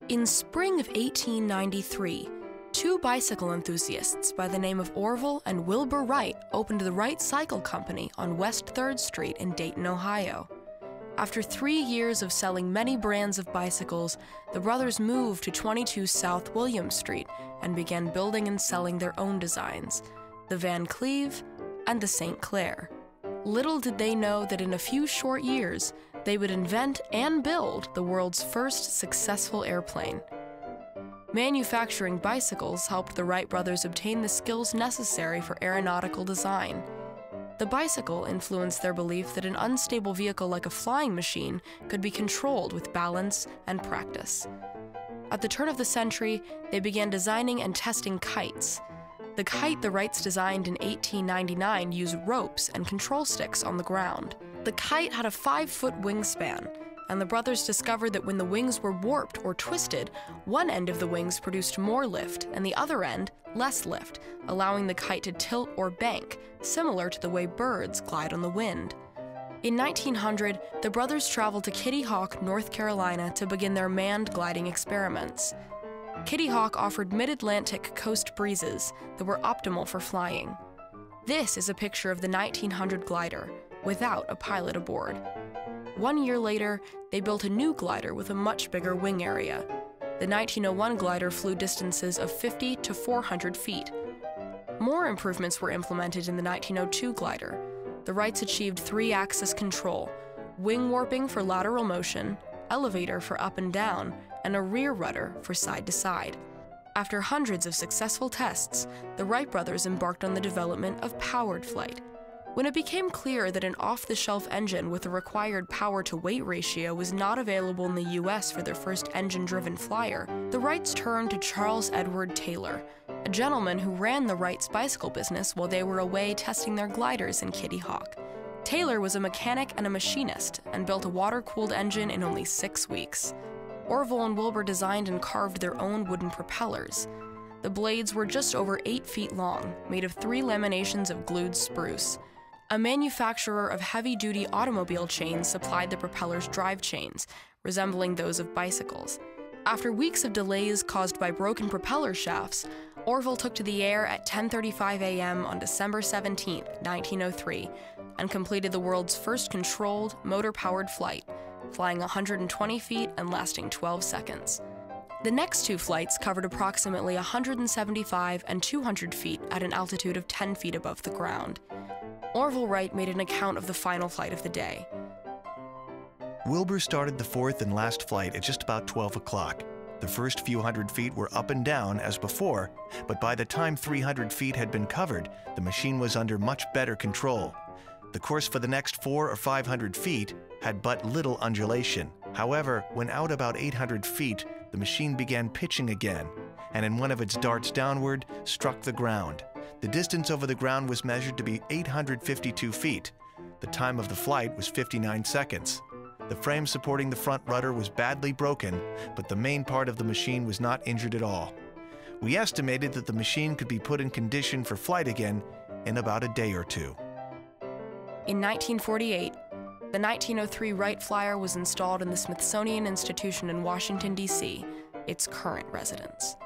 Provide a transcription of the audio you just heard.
In spring of 1893, two bicycle enthusiasts by the name of Orville and Wilbur Wright opened the Wright Cycle Company on West 3rd Street in Dayton, Ohio. After 3 years of selling many brands of bicycles, the brothers moved to 22 South William Street and began building and selling their own designs, the Van Cleve and the St. Clair. Little did they know that in a few short years, they would invent and build the world's first successful airplane. Manufacturing bicycles helped the Wright brothers obtain the skills necessary for aeronautical design. The bicycle influenced their belief that an unstable vehicle like a flying machine could be controlled with balance and practice. At the turn of the century, they began designing and testing kites. The kite the Wrights designed in 1899 used ropes and control sticks on the ground. The kite had a 5-foot wingspan, and the brothers discovered that when the wings were warped or twisted, one end of the wings produced more lift and the other end less lift, allowing the kite to tilt or bank, similar to the way birds glide on the wind. In 1900, the brothers traveled to Kitty Hawk, North Carolina to begin their manned gliding experiments. Kitty Hawk offered mid-Atlantic coast breezes that were optimal for flying. This is a picture of the 1900 glider, without a pilot aboard. 1 year later, they built a new glider with a much bigger wing area. The 1901 glider flew distances of 50 to 400 feet. More improvements were implemented in the 1902 glider. The Wrights achieved 3-axis control, wing warping for lateral motion, elevator for up and down, and a rear rudder for side to side. After hundreds of successful tests, the Wright brothers embarked on the development of powered flight. When it became clear that an off-the-shelf engine with the required power-to-weight ratio was not available in the US for their first engine-driven flyer, the Wrights turned to Charles Edward Taylor, a gentleman who ran the Wrights' bicycle business while they were away testing their gliders in Kitty Hawk. Taylor was a mechanic and a machinist and built a water-cooled engine in only 6 weeks. Orville and Wilbur designed and carved their own wooden propellers. The blades were just over 8 feet long, made of 3 laminations of glued spruce. A manufacturer of heavy-duty automobile chains supplied the propeller's drive chains, resembling those of bicycles. After weeks of delays caused by broken propeller shafts, Orville took to the air at 10:35 a.m. on December 17, 1903, and completed the world's first controlled, motor-powered flight, flying 120 feet and lasting 12 seconds. The next 2 flights covered approximately 175 and 200 feet at an altitude of 10 feet above the ground. Orville Wright made an account of the final flight of the day. Wilbur started the 4th and last flight at just about 12 o'clock. The first few hundred feet were up and down as before, but by the time 300 feet had been covered, the machine was under much better control. The course for the next 400 or 500 feet had but little undulation. However, when out about 800 feet, the machine began pitching again, and in one of its darts downward, struck the ground. The distance over the ground was measured to be 852 feet. The time of the flight was 59 seconds. The frame supporting the front rudder was badly broken, but the main part of the machine was not injured at all. We estimated that the machine could be put in condition for flight again in about a day or 2. In 1948, the 1903 Wright Flyer was installed in the Smithsonian Institution in Washington, D.C., its current residence.